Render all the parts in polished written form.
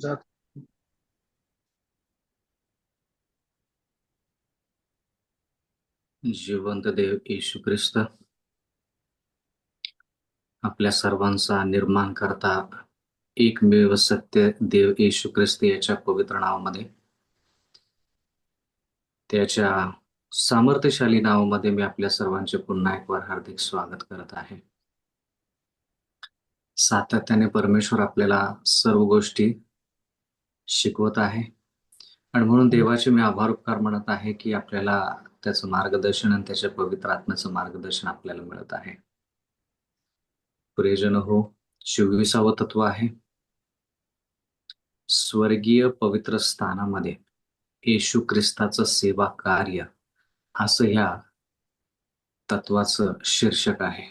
जात जिवंत देव येशू ख्रिस्त आपल्या सर्वांचा निर्माण करता एकमेव सत्य देव येशू ख्रिस्त याच्या पवित्र नावामध्ये त्याच्या सामर्थ्यशाली नावामध्ये मी आपल्या सर्वांचे पुन्हा एक वार हार्दिक स्वागत करत आहे. सातत्याने परमेश्वर आपल्याला सर्व गोष्टी शिकवत आहे आणि म्हणून देवाचे मी आभार उपकार म्हणत आहे की आपल्याला त्याचं मार्गदर्शन आणि त्याच्या पवित्र आत्म्याचं मार्गदर्शन आपल्याला मिळत आहे. प्रियजन हो, 24वा तत्व आहे स्वर्गीय पवित्र स्थानामध्ये येशू ख्रिस्ताचं सेवा कार्य, असं ह्या तत्वाचं शीर्षक आहे.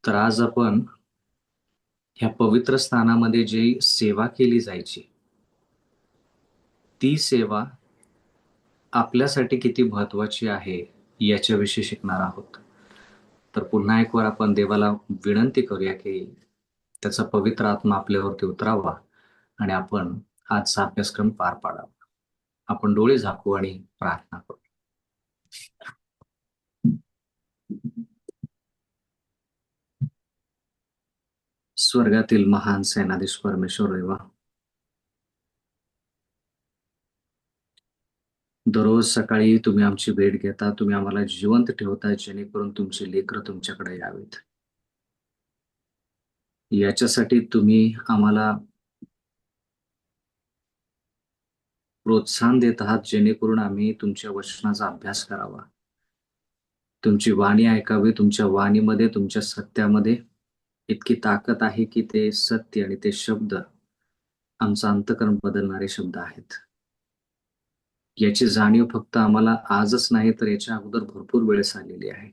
तर आज आपण ह्या पवित्र स्थानामध्ये जी सेवा केली जायची, ती सेवा आपल्यासाठी किती महत्वाची आहे याच्याविषयी शिकणार आहोत. तर पुन्हा एक वार आपण देवाला विनंती करूया की त्याचा पवित्र आत्मा आपल्यावरती उतरावा आणि आपण आजचा अभ्यासक्रम पार पाडावा. आपण डोळे झाकू आणि प्रार्थना करू. स्वर्गातील महान सेनाधीश परमेश्वर देवा, दररोज सकाळी तुम्ही आमची भेट घेता, तुम्ही आम्हाला जिवंत ठेवता जेणेकरून तुमची लेकरं तुमच्याकडे यावीत. याच्यासाठी तुम्ही आम्हाला प्रोत्साहन देत आहात जेणेकरून आम्ही तुमच्या वचनाचा अभ्यास करावा, तुमची वाणी ऐकावी. तुमच्या वाणीमध्ये, तुमच्या सत्यामध्ये इतकी ताकद आहे की ते सत्य आणि ते शब्द आमचं अंतःकरण बदलणारे शब्द आहेत. याची जाणीव फक्त आम्हाला आजच नाही तर याच्या अगोदर भरपूर वेळेस आलेली आहे.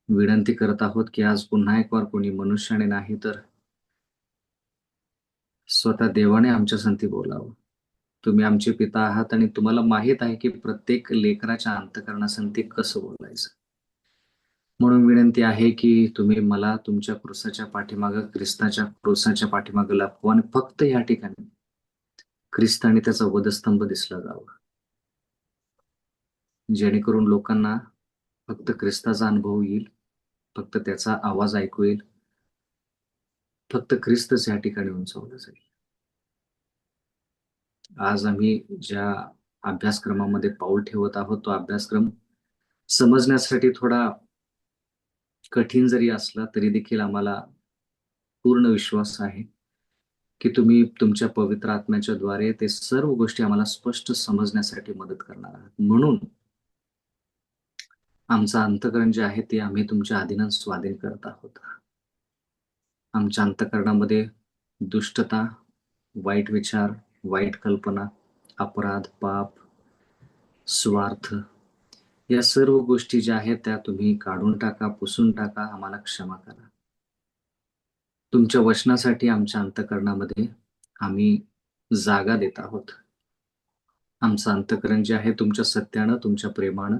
विनंती करत आहोत की आज पुन्हा एक वार कोणी मनुष्याने नाही तर स्वतः देवाने आमच्या संगती बोलावं. तुम्ही आमचे पिता आहात आणि तुम्हाला माहीत आहे की प्रत्येक लेकराच्या अंतःकरणासंगती कसं बोलायचं. म्हणून विनंती आहे की तुम्ही मला तुमच्या क्रूसाच्या पाठीमागं, ख्रिस्ताच्या क्रूसाच्या पाठीमागं लपवा आणि फक्त या ठिकाणी ख्रिस्त आणि त्याचा वधस्तंभ दिसला जावा, जेणेकरून लोकांना फक्त ख्रिस्ताचा अनुभव येईल, फक्त त्याचा आवाज ऐकू येईल, फक्त ख्रिस्तच या ठिकाणी उंचावला जाईल. आज आम्ही ज्या अभ्यासक्रमामध्ये पाऊल ठेवत आहोत तो अभ्यासक्रम समजण्यासाठी थोडा कठीण जरी असला तरी देखील आम्हाला पूर्ण विश्वास आहे की तुम्ही तुमच्या पवित्र आत्म्याच्या द्वारे ते सर्व गोष्टी आम्हाला स्पष्ट समजण्यासाठी मदत करणार आहात. म्हणून आमचं अंतःकरण जे आहे ते आम्ही तुमच्या अधीनात स्वाधीन करत आहोत. आमच्या अंतःकरणामध्ये दुष्टता, वाईट विचार, वाईट कल्पना, अपराध, पाप, स्वार्थ या सर्व गोष्टी ज्या आहेत त्या तुम्ही काढून टाका, पुसून टाका. आम्हाला क्षमा करा. तुमच्या वचनासाठी आमच्या अंतःकरणामध्ये आम्ही जागा देत आहोत. आमचं अंतःकरण जे आहे तुमच्या सत्यानं, तुमच्या प्रेमानं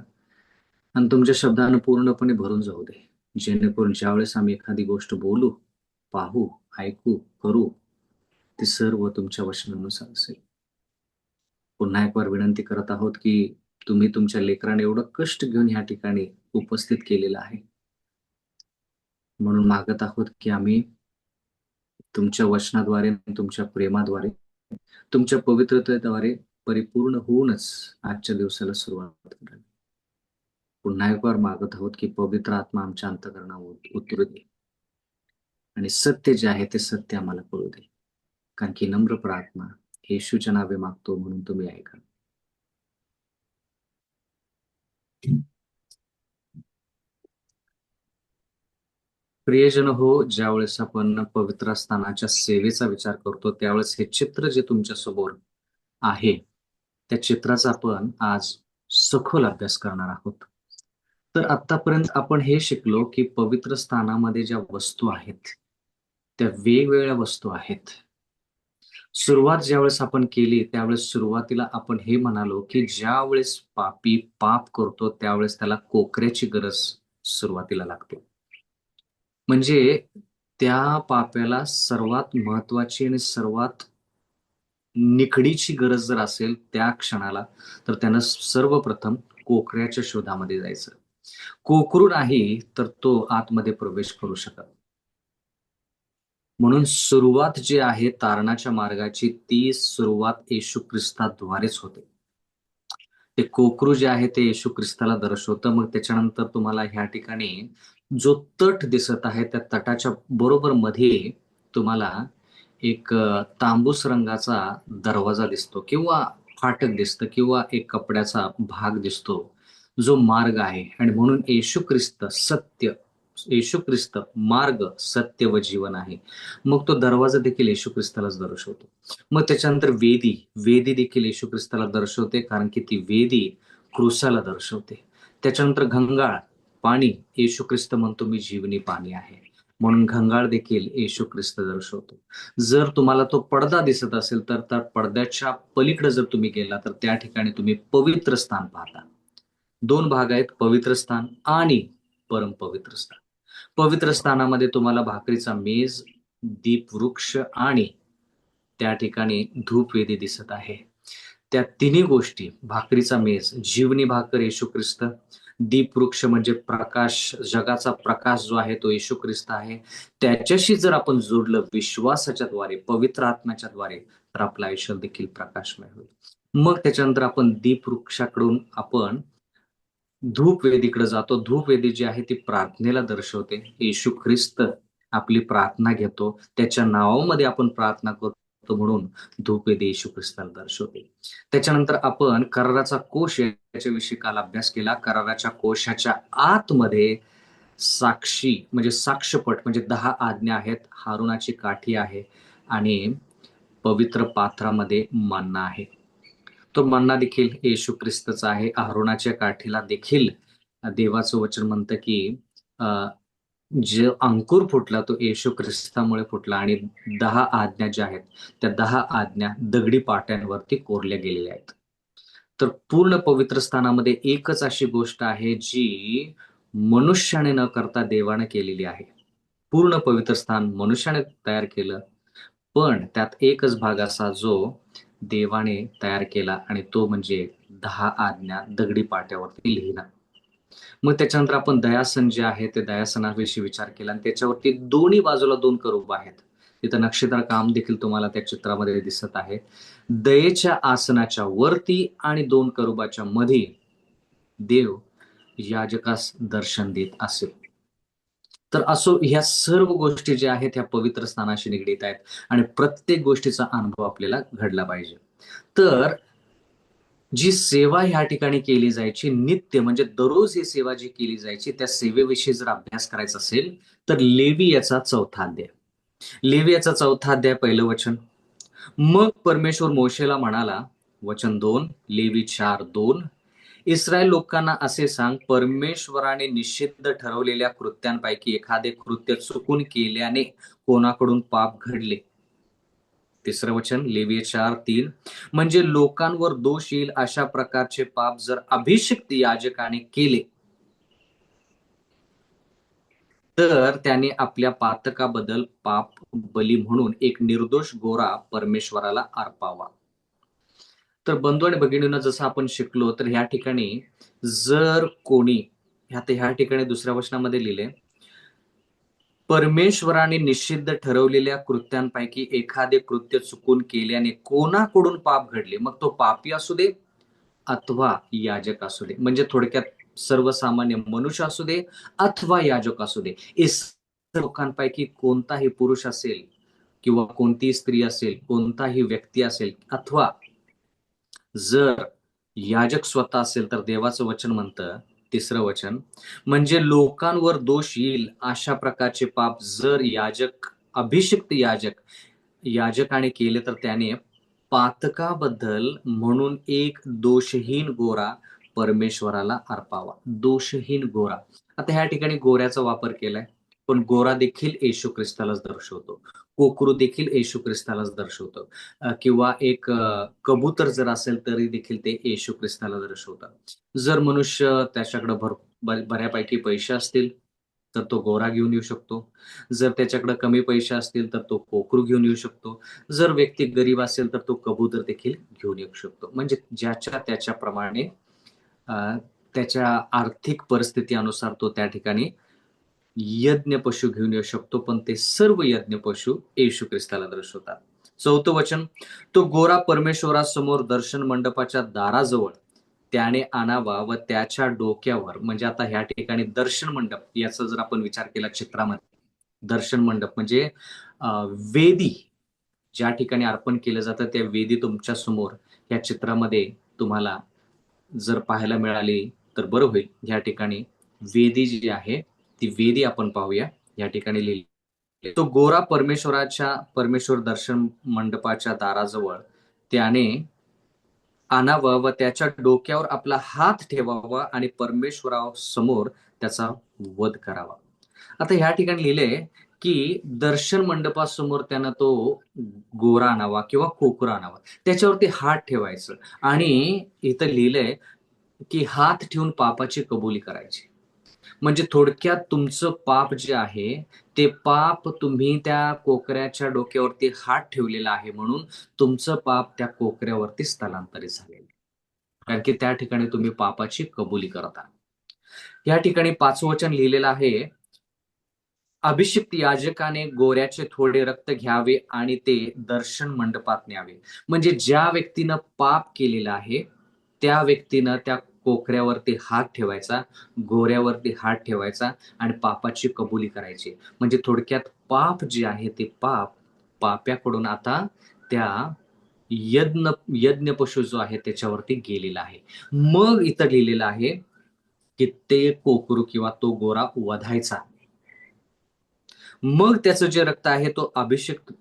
आणि तुमच्या शब्दानं पूर्णपणे भरून जाऊ दे, जेणेकरून ज्यावेळेस आम्ही एखादी गोष्ट बोलू, पाहू, ऐकू, करू, ते सर्व तुमच्या वचनानुसार असेल. पुन्हा एक वार विनंती करत आहोत की तुम्ही तुमच्या लेकराने एवढं कष्ट घेऊन या ठिकाणी उपस्थित केलेलं आहे, म्हणून मागत आहोत की आम्ही तुमच्या वचनाद्वारे, तुमच्या प्रेमाद्वारे, तुमच्या पवित्रतेद्वारे परिपूर्ण होऊनच आजच्या दिवसाला सुरुवात करावी. पुन्हा एक वार मागत आहोत की पवित्र आत्मा आमच्या अंतःकरणावर उतरू दे आणि सत्य जे आहे ते सत्य आम्हाला कळू दे. कारण की नम्र प्रार्थना येशूच्या नावे मागतो, म्हणून तुम्ही ऐका. प्रियजन हो, ज्यावेळेस आपण पवित्र स्थानाच्या सेवेचा विचार करतो त्यावेळेस हे चित्र जे तुमच्या समोर आहे त्या चित्राचा आपण आज सखोल अभ्यास करणार आहोत. तर आतापर्यंत आपण हे शिकलो की पवित्र स्थानामध्ये ज्या वस्तू आहेत त्या वेगवेगळ्या वस्तू आहेत. सुरुवात ज्यावेळेस आपण केली त्यावेळेस सुरुवातीला आपण हे म्हणालो की ज्यावेळेस पापी पाप करतो त्यावेळेस त्याला कोकऱ्याची गरज सुरुवातीला लागते. म्हणजे त्या पाप्याला सर्वात महत्वाची आणि सर्वात निकडीची गरज जर असेल त्या क्षणाला, तर त्यानं सर्वप्रथम कोकऱ्याच्या शोधामध्ये जायचं. कोकरू नाही तर तो आतमध्ये प्रवेश करू शकत. म्हणून सुरुवात जी आहे तारणाच्या मार्गाची, ती सुरुवात येशू ख्रिस्ताद्वारेच होते. ते कोकरू जे आहे ते येशू ख्रिस्ताला दर्शवतं. मग त्याच्यानंतर तुम्हाला ह्या ठिकाणी जो तट दिसत आहे, त्या तटाच्या बरोबर मध्ये तुम्हाला एक तांबूस रंगाचा दरवाजा दिसतो किंवा फाटक दिसतं किंवा एक कपड्याचा भाग दिसतो, जो मार्ग आहे. आणि म्हणून येशू ख्रिस्त मार्ग, सत्य व जीवन आहे. मग तो दरवाजा देखील येशू ख्रिस्तालाच दर्शवतो. मग त्याच्यानंतर वेदी देखील येशू ख्रिस्ताला दर्शवते, कारण की ती वेदी क्रूसाला दर्शवते. त्याच्यानंतर घंगाळ, पाणी, येशू ख्रिस्त म्हणतो मी जीवनी पाणी आहे. म्हणून घंगाळ देखील येशू ख्रिस्त दर्शवतो. जर तुम्हाला तो पडदा दिसत असेल, तर त्या पडद्याच्या पलीकडे जर तुम्ही गेला, तर त्या ठिकाणी तुम्ही पवित्र स्थान पाहता. 2 भाग आहेत, पवित्र स्थान आणि परमपवित्र स्थान. पवित्र स्थानामध्ये तुम्हाला भाकरीचा मेज, दीपवृक्ष आणि त्या ठिकाणी धूपवेदी दिसत आहे. त्या तिन्ही गोष्टी, भाकरीचा मेज, जीवनी भाकर येशू ख्रिस्त, दीपवृक्ष म्हणजे प्रकाश, जगाचा प्रकाश जो आहे तो येशू ख्रिस्त आहे. त्याच्याशी जर आपण जोडलं विश्वासाच्या द्वारे, पवित्र आत्म्याच्या द्वारे, तर आपलं आयुष्य देखील प्रकाशमय होईल. मग त्याच्यानंतर आपण दीपवृक्षाकडून आपण धूपवेदीकडे जातो. धूपवेदी जी आहे ती प्रार्थनेला दर्शवते. येशू ख्रिस्त आपली प्रार्थना घेतो, त्याच्या नावामध्ये आपण प्रार्थना करतो, म्हणून धूपवेदी येशू ख्रिस्ताला दर्शवते. त्याच्यानंतर आपण कराराचा कोश याच्याविषयी काल अभ्यास केला. कराराच्या कोशाच्या आतमध्ये साक्षी म्हणजे साक्षपट म्हणजे 10 आज्ञा आहेत, हारुनाची काठी आहे आणि पवित्र पात्रामध्ये मन्ना आहे. तो मन्ना देखील येशू ख्रिस्तचा आहे. अहरोनाच्या काठीला देखील देवाचं वचन म्हणतं की जे अंकुर फुटला तो येशू ख्रिस्तामुळे फुटला आणि 10 आज्ञा ज्या आहेत, त्या 10 आज्ञा दगडी पाट्यांवरती कोरल्या गेलेल्या आहेत. तर पूर्ण पवित्र स्थानामध्ये एकच अशी गोष्ट आहे जी मनुष्याने न करता देवाने केलेली आहे. पूर्ण पवित्र स्थान मनुष्याने तयार केलं, पण त्यात एकच भाग असा जो देवाने तयार केला आणि तो म्हणजे 10 आज्ञा दगडी पाट्यावरती लिहिणं. मग त्याच्यानंतर आपण दयासन जे आहे ते दयासनाविषयी विचार केला आणि त्याच्यावरती दोन्ही बाजूला 2 करूब आहेत. तिथं नक्षीदार काम देखील तुम्हाला त्या चित्रामध्ये दिसत आहे. दयेच्या आसनाच्या वरती आणि 2 करूबाच्या मध्ये देव याजकास दर्शन देत असेल. तर असो, ह्या सर्व गोष्टी ज्या आहेत ह्या पवित्र स्थानाशी निगडीत आहेत आणि प्रत्येक गोष्टीचा अनुभव आपल्याला घडला पाहिजे. तर जी सेवा ह्या ठिकाणी केली जायची नित्य, म्हणजे दररोज ही सेवा जी केली जायची, त्या सेवेविषयी जर अभ्यास करायचा असेल, तर लेवी याचा 4था अध्याय. लेवी याचा 4था अध्याय, पहिलं वचन. मग परमेश्वर मोशेला म्हणाला, वचन 2, लेवी 4:2, इस्रायल लोकांना असे सांग, परमेश्वराने निषिद्ध ठरवलेल्या कृत्यांपैकी एखादे कृत्य चुकून केल्याने कोणाकडून पाप घडले. तिसरं वचन, लेवी 4:3, म्हणजे लोकांवर दोष येईल अशा प्रकारचे पाप जर अभिषिक्त याजकाने केले, तर त्याने आपल्या पातकाबद्दल पाप बली म्हणून एक निर्दोष गोरा परमेश्वराला अर्पावा. तर बंधू आणि भगिनींनो, जसं आपण शिकलो, तर ह्या ठिकाणी जर कोणी, ह्या ठिकाणी दुसऱ्या वचनामध्ये लिहिले, परमेश्वराने निषिद्ध ठरवलेल्या कृत्यांपैकी एखादे कृत्य चुकून केल्याने कोणाकडून पाप घडले, मग तो पापी असू दे अथवा याजक असू दे, म्हणजे थोडक्यात सर्वसामान्य मनुष्य असू दे अथवा याजक असू दे, इस लोकांपैकी कोणताही पुरुष असेल किंवा कोणतीही स्त्री असेल, कोणताही व्यक्ती असेल, अथवा जर याजक स्वतः असेल, तर देवाचं वचन म्हणतं, तिसरं वचन, म्हणजे लोकांवर दोष येईल अशा प्रकारचे पाप जर अभिषिक्त याजकाने केले, तर त्याने पातकाबद्दल म्हणून एक दोषहीन गोरा परमेश्वराला अर्पावा. दोषहीन गोरा. आता ह्या ठिकाणी गोऱ्याचा वापर केलाय, पण गोरा देखील येशू ख्रिस्तालाच दर्शवतो. कोकरू देखील येशू ख्रिस्तालाच दर्शवतो. किंवा एक कबूतर जर असेल तरी देखील ते येशू ख्रिस्ताला दर्शवतात. जर मनुष्य त्याच्याकडे बऱ्यापैकी पैसे असतील, तर तो गोरा घेऊन येऊ शकतो. जर त्याच्याकडे कमी पैसे असतील तर तो कोकरू घेऊन येऊ शकतो. जर व्यक्ती गरीब असेल तर तो कबूतर देखील घेऊन येऊ शकतो. म्हणजे ज्याच्या त्याच्याप्रमाणे अ, त्याच्या आर्थिक परिस्थितीनुसार तो त्या ठिकाणी यज्ञ पशु घेऊन येऊ शकतो. पण ते सर्व यज्ञ पशु येशू ख्रिस्ताला दर्शवतात. 4थं वचन, तो गोरा परमेश्वरासमोर दर्शन मंडपाच्या दाराजवळ त्याने आणावा व त्याच्या डोक्यावर, म्हणजे आता ह्या ठिकाणी दर्शन मंडप याचा जर आपण विचार केला चित्रामध्ये, दर्शन मंडप म्हणजे वेदी ज्या ठिकाणी अर्पण केलं जातं त्या वेदी तुमच्या समोर या चित्रामध्ये तुम्हाला जर पाहायला मिळाली तर बरं होईल. या ठिकाणी वेदी जी आहे ती वेदी आपण पाहूया. या ठिकाणी लिहिली, तो गोरा परमेश्वर दर्शन मंडपाच्या दाराजवळ त्याने आणावं व त्याच्या डोक्यावर आपला हात ठेवावा आणि परमेश्वरासमोर त्याचा वध करावा. आता ह्या ठिकाणी लिहिलंय की दर्शन मंडपासमोर त्यानं तो गोरा आणावा किंवा कोकरा आणावा. त्याच्यावरती हात ठेवायचं आणि इथं लिहिलंय की हात ठेवून पापाची कबुली करायची. म्हणजे थोडक्यात तुमचं पाप जे आहे, ते पाप तुम्ही त्या कोकऱ्याच्या डोक्यावरती हात ठेवलेला आहे म्हणून तुमचं पाप त्या कोकऱ्यावरती स्थलांतरित झालेलं आहे. कारण की त्या ठिकाणी तुम्ही पापाची कबुली करता. या ठिकाणी 5वं वचन लिहिलेलं आहे, अभिषिक्त याजकाने गोऱ्याचे थोडे रक्त घ्यावे आणि ते दर्शन मंडपात न्यावे. म्हणजे ज्या व्यक्तीनं पाप केलेलं आहे त्या व्यक्तीनं त्या कोकऱ्यावरती हात ठेवायचा, गोऱ्यावरती हात ठेवायचा आणि पापाची कबुली करायची. म्हणजे थोडक्यात पाप जे आहे ते पाप्याकडून आता त्या यज्ञ पशु जो आहे त्याच्यावरती गेलेला आहे. मग इथं लिहिलेलं आहे की ते कोकरू किंवा तो गोरा वधायचा. मग त्याचं जे रक्त आहे तो अभिषेक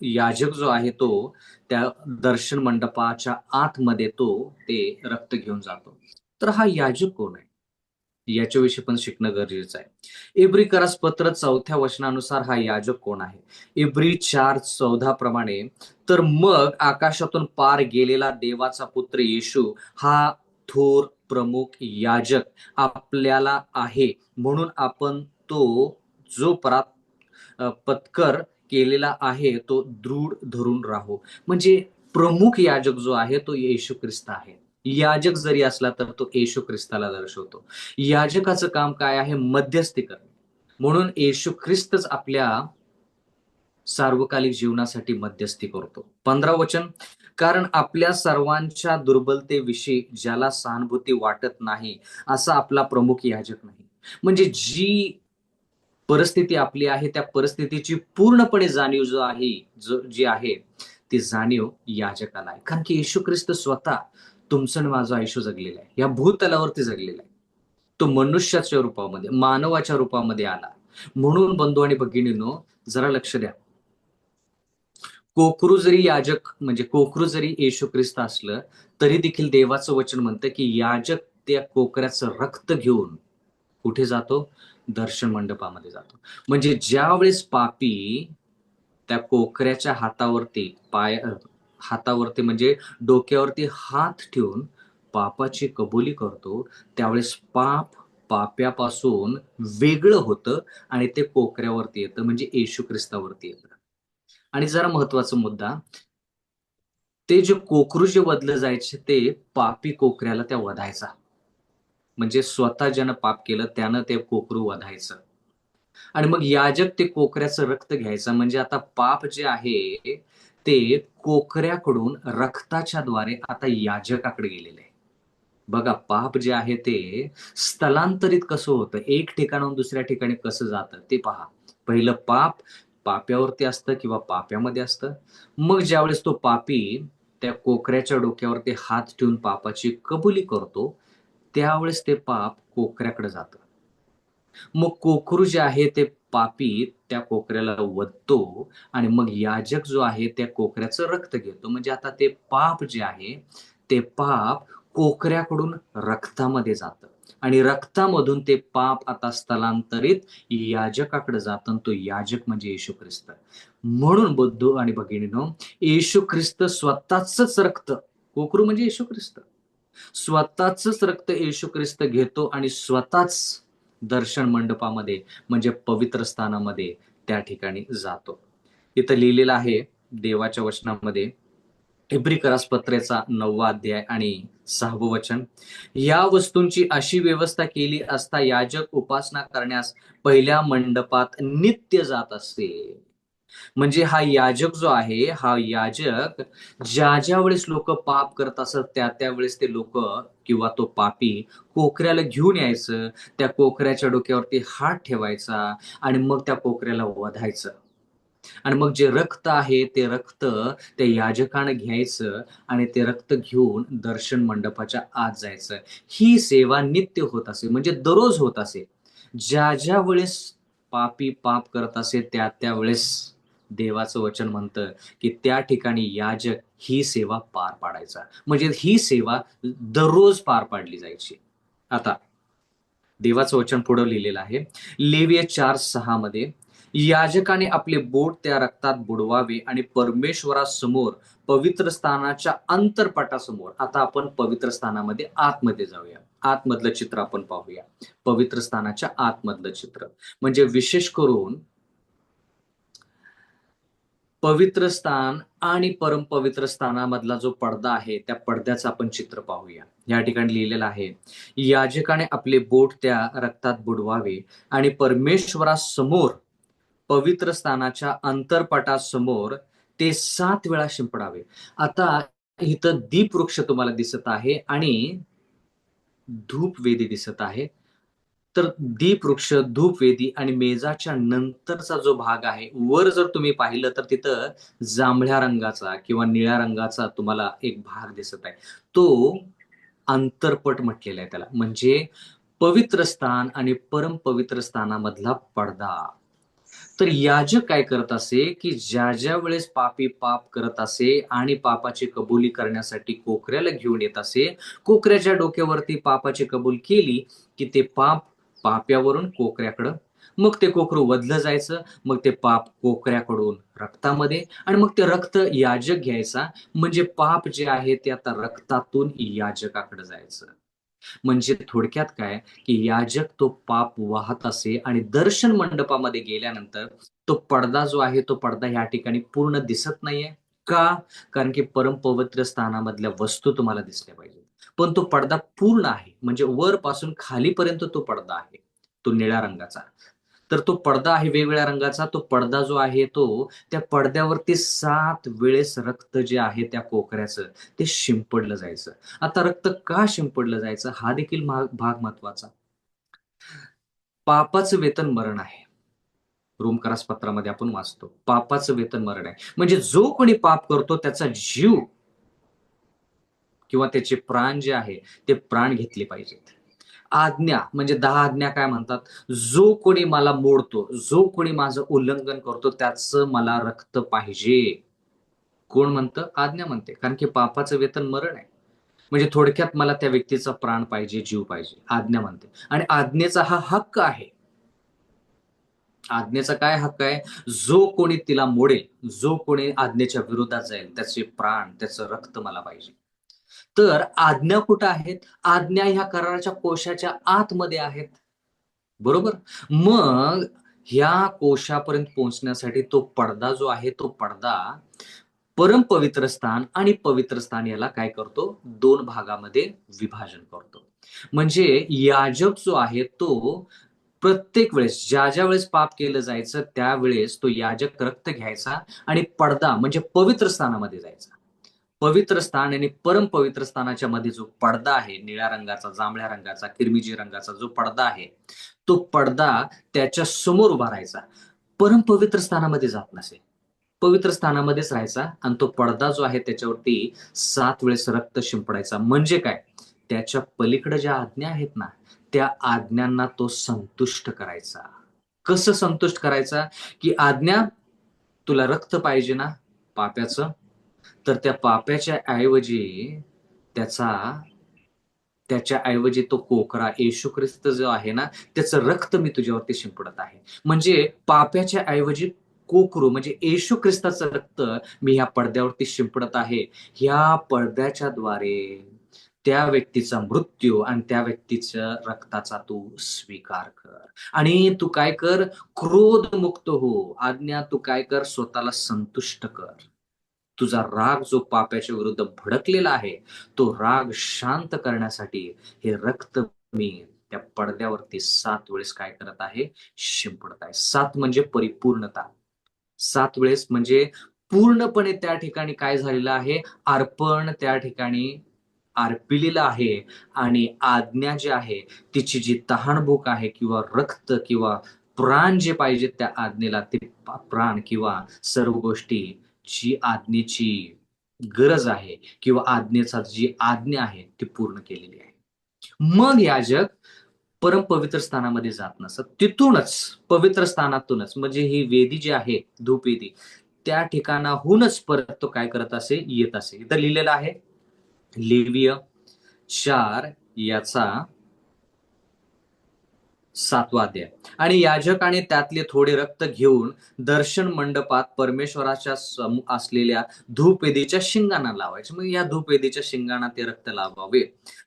याजक जो आहे तो त्या दर्शन मंडपाच्या आतमध्ये तो ते रक्त घेऊन जातो. तर हा याजक कोण आहे? याच्याविषयी पण शिकणं गरजेचं आहे. इब्री पत्र 4थ्या वचनानुसार हा याजक कोण आहे? इब्री 4:14 प्रमाणे, तर मग आकाशातून पार गेलेला देवाचा पुत्र येशू हा थोर प्रमुख याजक आपल्याला आहे, म्हणून आपण तो जो पत्कर केलेला आहे तो दृढ धरून राहू. म्हणजे प्रमुख याजक जो आहे तो येशू ख्रिस्त आहे. याजक जरी असला तर तो येशू ख्रिस्ताला दर्शवतो. याजकाचं काम काय आहे? मध्यस्थी करणे. म्हणून येशू ख्रिस्तच आपल्या सार्वकालिक जीवनासाठी मध्यस्थी करतो. 15 वचन, कारण आपल्या सर्वांच्या दुर्बलतेविषयी ज्याला सहानुभूती वाटत नाही असा आपला प्रमुख याजक नाही. म्हणजे जी परिस्थिती आपली आहे त्या परिस्थितीची पूर्णपणे जाणीव जी आहे ती जाणीव याजकाला आहे. कारण की येशू ख्रिस्त स्वतः तुमचं आणि माझं आयुष्य जगलेलं आहे. या भूतलावरती जगलेला आहे. तो मनुष्याच्या रूपामध्ये, मानवाच्या रूपामध्ये आला. म्हणून बंधू आणि भगिनींनो, जरा लक्ष द्या. कोकरू जरी येशू ख्रिस्त असलं तरी देखील देवाचं वचन म्हणतं की याजक त्या कोकऱ्याचं रक्त घेऊन कुठे जातो? दर्शन मंडपामध्ये जातो. म्हणजे ज्यावेळेस पापी त्या कोकऱ्याच्या हातावरती म्हणजे डोक्यावरती हात ठेवून पापाची कबुली करतो, त्यावेळेस पाप्यापासून वेगळं होतं आणि ते कोकऱ्यावरती येतं, म्हणजे येशू ख्रिस्तावरती येतं. आणि जरा महत्वाचा मुद्दा, ते जे कोकरू जे वधलं जायचे ते पापी कोकऱ्याला त्या वधायचा. म्हणजे स्वतः ज्यानं पाप केलं त्यानं ते कोकरू वधायचं. आणि मग याजक ते कोकऱ्याचं रक्त घ्यायचं. म्हणजे आता पाप जे आहे ते कोकऱ्याकडून रक्ताच्या द्वारे आता याजकाकडे गेलेलं आहे. बघा, पाप जे आहे ते स्थलांतरित कसं होतं, एक ठिकाणाहून दुसऱ्या ठिकाणी कसं जातं ते पहा. पहिलं पाप पाप्यावरती असतं किंवा पाप्यामध्ये असतं. मग ज्यावेळेस तो पापी त्या कोकऱ्याच्या डोक्यावरती हात ठेवून पापाची कबुली करतो, त्यावेळेस ते पाप कोकऱ्याकडे जातं. मग कोकरू जे आहे ते पापी त्या कोकऱ्याला वधतो आणि मग याजक जो आहे त्या कोकऱ्याचं रक्त घेतो. म्हणजे आता ते पाप जे आहे ते पाप कोकऱ्याकडून रक्तामध्ये जातं आणि रक्तामधून ते पाप आता स्थलांतरित याजकाकडे जातं आणि तो याजक म्हणजे येशू ख्रिस्त. म्हणून बंधू आणि भगिनींनो, येशू ख्रिस्त स्वतःच रक्त, कोकरू म्हणजे येशू ख्रिस्त, स्वतःच रक्त येशू ख्रिस्त घेतो आणि स्वतःच दर्शन मंडपामध्ये म्हणजे पवित्र स्थानामध्ये त्या ठिकाणी जातो. इथं लिहिलेलं आहे देवाच्या वचनामध्ये, इब्रिकरास पत्रेचा 9वा अध्याय आणि 6वं वचन, या वस्तूंची अशी व्यवस्था केली असता याजक उपासना करण्यास पहिल्या मंडपात नित्य जात असे. म्हणजे हा याजक जो आहे, हा याजक ज्या वेळेस लोक पाप करत असत त्या वेळेस ते लोक किंवा तो पापी कोकऱ्याला घेऊन यायचं, त्या कोकऱ्याच्या डोक्यावरती हात ठेवायचा आणि मग त्या कोकऱ्याला वधायचं. आणि मग जे रक्त आहे ते रक्त त्या याजकानं घ्यायचं आणि ते रक्त घेऊन दर्शन मंडपाच्या आत जायचं. ही सेवा नित्य होत असे, म्हणजे दररोज होत असे. ज्या वेळेस पापी पाप करत असे त्या वेळेस देवाचं वचन म्हणतं की त्या ठिकाणी याजक ही सेवा पार पाडायचा, म्हणजे ही सेवा दररोज पार पाडली जायची. आता देवाचं वचन पुढं लिहिलेलं आहे लेविय 4:6 मध्ये, याजकाने आपले बोट त्या रक्तात बुडवावे आणि परमेश्वरासमोर पवित्र स्थानाच्या अंतरपटासमोर. आता आपण पवित्र स्थानामध्ये आतमध्ये जाऊया, आतमधलं चित्र आपण पाहूया. पवित्र स्थानाच्या आतमधलं चित्र म्हणजे विशेष करून पवित्र स्थान आणि परमपवित्र स्थानामधला जो पडदा आहे त्या पडद्याचं आपण चित्र पाहूया. या ठिकाणी लिहिलेलं आहे, याजकाने आपले बोट त्या रक्तात बुडवावे आणि परमेश्वरासमोर पवित्र स्थानाच्या अंतरपटासमोर ते 7 वेळा शिंपडावे. आता इथं दीपवृक्ष तुम्हाला दिसत आहे आणि धूपवेदी दिसत आहे. तर दीपवृक्ष, धूपवेदी आणि मेजाच्या नंतरचा जो भाग आहे, वर जर तुम्ही पाहिलं तर तिथं जांभळ्या रंगाचा किंवा निळ्या रंगाचा तुम्हाला एक भाग दिसत आहे. तो अंतरपट म्हटलेला आहे त्याला, म्हणजे पवित्र स्थान आणि परमपवित्र स्थानामधला पडदा. तर याजक काय करत असे की ज्या वेळेस पापी पाप करत असे आणि पापाची कबुली करण्यासाठी कोकऱ्याला घेऊन येत असे, कोकऱ्याच्या डोक्यावरती पापाची कबूल केली की ते पाप पाप्यावरून कोकऱ्याकडं, मग ते कोकरू वधलं जायचं, मग ते पाप कोकऱ्याकडून रक्तामध्ये आणि मग ते रक्त याजक घ्यायचा, म्हणजे पाप जे आहे ते आता रक्तातून याजकाकडे जायचं. म्हणजे थोडक्यात काय की याजक तो पाप वाहत असे आणि दर्शन मंडपामध्ये गेल्यानंतर तो पडदा जो आहे तो पडदा ह्या ठिकाणी पूर्ण दिसत नाहीये. का? कारण की परमपवित्र स्थानामधल्या वस्तू तुम्हाला दिसल्या पाहिजे, पण तो पडदा पूर्ण आहे, म्हणजे वरपासून खालीपर्यंत तो पडदा आहे, तो निळ्या रंगाचा. तर तो पडदा आहे वेगवेगळ्या रंगाचा. तो पडदा जो आहे तो त्या पडद्यावरती 7 वेळेस रक्त जे आहे त्या कोकऱ्याचं ते शिंपडलं जायचं. आता रक्त का शिंपडलं जायचं हा देखील भाग महत्वाचा. पापाचं वेतन मरण आहे. रोमकरास पत्रामध्ये आपण वाचतो, पापाचं वेतन मरण आहे. म्हणजे जो कोणी पाप करतो त्याचा जीव किंवा त्याचे प्राण जे आहे ते प्राण घेतले पाहिजेत. आज्ञा म्हणजे 10 आज्ञा काय म्हणतात, जो कोणी मला मोडतो, जो कोणी माझं उल्लंघन करतो त्याचं मला रक्त पाहिजे. कोण म्हणतं? आज्ञा म्हणते, कारण की पापाचं वेतन मरण आहे. म्हणजे थोडक्यात मला त्या व्यक्तीचा प्राण पाहिजे, जीव पाहिजे, आज्ञा म्हणते. आणि आज्ञेचा हा हक्क आहे. आज्ञेचा काय हक्क आहे? जो कोणी तिला मोडेल, जो कोणी आज्ञेच्या विरोधात जाईल त्याचे प्राण, त्याचं रक्त मला पाहिजे. तर आज्ञा कुठं आहेत? आज्ञा ह्या कराराच्या कोशाच्या आतमध्ये आहेत. बरोबर? मग ह्या कोशापर्यंत पोहोचण्यासाठी तो पडदा जो आहे तो पडदा परमपवित्र स्थान आणि पवित्र स्थान याला काय करतो? 2 भागामध्ये विभाजन करतो. म्हणजे याजक जो आहे तो प्रत्येक वेळेस ज्या वेळेस पाप केलं जायचं त्यावेळेस तो याजक रक्त घ्यायचा आणि पडदा म्हणजे पवित्र स्थानामध्ये जायचा. पवित्र स्थान आणि परमपवित्र स्थानाच्या मध्ये जो पडदा आहे, निळ्या रंगाचा, जांभळ्या रंगाचा, किरमिजी रंगाचा जो पडदा आहे, तो पडदा त्याच्या समोर उभा राहायचा. परमपवित्र स्थानामध्ये जात नसे, पवित्र स्थानामध्येच राहायचा आणि तो पडदा जो आहे त्याच्यावरती 7 वेळेस रक्त शिंपडायचा. म्हणजे काय? त्याच्या पलीकडे ज्या आज्ञा आहेत ना, त्या आज्ञांना तो संतुष्ट करायचा. कसं संतुष्ट करायचा? की आज्ञा, तुला रक्त पाहिजे ना पाप्याचं, तर त्या पाप्याच्या ऐवजी त्याचा त्याच्या ऐवजी तो कोकरा येशू ख्रिस्त जो आहे ना, त्याचं रक्त मी तुझ्यावरती शिंपडत आहे. म्हणजे पाप्याच्या ऐवजी कोकरू म्हणजे येशू ख्रिस्ताचं रक्त मी ह्या पडद्यावरती शिंपडत आहे. ह्या पडद्याच्या द्वारे त्या व्यक्तीचा मृत्यू आणि त्या व्यक्तीच्या रक्ताचा तू स्वीकार कर. आणि तू काय कर, क्रोधमुक्त हो. आज्ञा तू काय कर, स्वतःला संतुष्ट कर. तुझा राग जो पापाच्या विरुद्ध भडकलेला आहे, तो राग शांत करण्यासाठी हे रक्त मी त्या पडद्यावरती 7 वेळेस काय करत आहे, शिंपडत आहे. 7 म्हणजे परिपूर्णता. 7 वेळेस म्हणजे पूर्णपणे त्या ठिकाणी काय झालेलं आहे, अर्पण त्या ठिकाणी अर्पिलेलं आहे. आणि आज्ञा जी आहे, तिची जी तहानभूक आहे किंवा रक्त किंवा प्राण जे पाहिजेत त्या आज्ञेला, ते प्राण किंवा सर्व गोष्टी जी आज्ञेची गरज आहे किंवा आज्ञेचा जी आज्ञा आहे ती पूर्ण केलेली आहे. मग याजक परमपवित्र स्थानामध्ये जात नसत. तिथूनच पवित्र स्थानातूनच म्हणजे ही वेदी जी आहे, धूपवेदी, त्या ठिकाणाहूनच परत तो काय करत असे, येत असे. इथं लिहिलेलं आहे लेवीय 4 याचा 7वा अध्याय. आणि याजकाने त्यातले थोडे रक्त घेऊन दर्शन मंडपात परमेश्वराच्या असलेल्या धूपवेदीच्या शिंगांना लावायचे. मग या धूपवेदीच्या शिंगांना ते रक्त लावावे.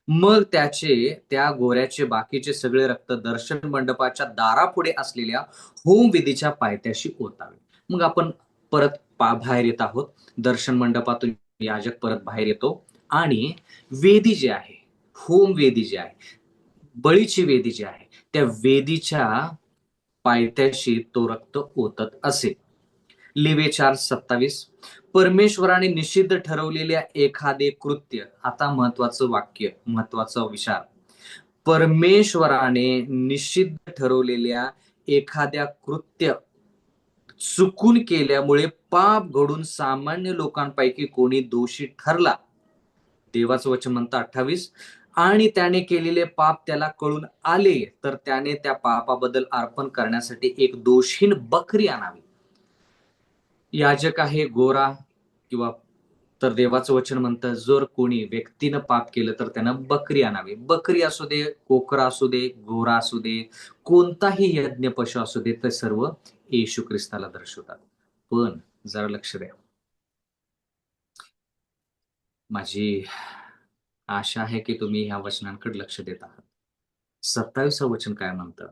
मग त्या गोऱ्याचे बाकीचे सगळे रक्त दर्शन मंडपाच्या दारापुढे असलेल्या होमवेदीच्या पायथ्याशी ओतावे. मग आपण परत बाहेर येत आहोत. दर्शन मंडपातून याजक परत बाहेर येतो आणि वेदी जी आहे, होमवेदी जी आहे, बळीची वेदी जी आहे, त्या वेदीच्या पायथ्याशी तो रक्त ओतत असे. लेवी 4:27. परमेश्वराने निषिद्ध ठरवलेल्या एखादे कृत्य, आता महत्वाचं वाक्य, महत्वाचा विचार. परमेश्वराने निषिद्ध ठरवलेल्या एखाद्या कृत्य चुकून केल्यामुळे पाप घडून सामान्य लोकांपैकी कोणी दोषी ठरला, देवाचं वचन म्हणतं 28, आणि त्याने केलेले पाप त्याला कळून आले, तर त्याने त्या पापाबद्दल अर्पण करण्यासाठी एक दोषहीन बकरी आणावी. याजक आहे गोरा किंवा, तर देवाचं वचन म्हणतं जर कोणी व्यक्तीनं पाप केलं तर त्यानं बकरी आणावी. बकरी असू दे, कोकरा असू दे, गोरा असू दे, कोणताही यज्ञ पशु असू दे, ते सर्व येशू ख्रिस्ताला दर्शवतात. पण जरा लक्ष द्या, माझी आशा आहे की तुम्ही ह्या वचनांकडे लक्ष देत आहात. 27वं वचन काय म्हणतं,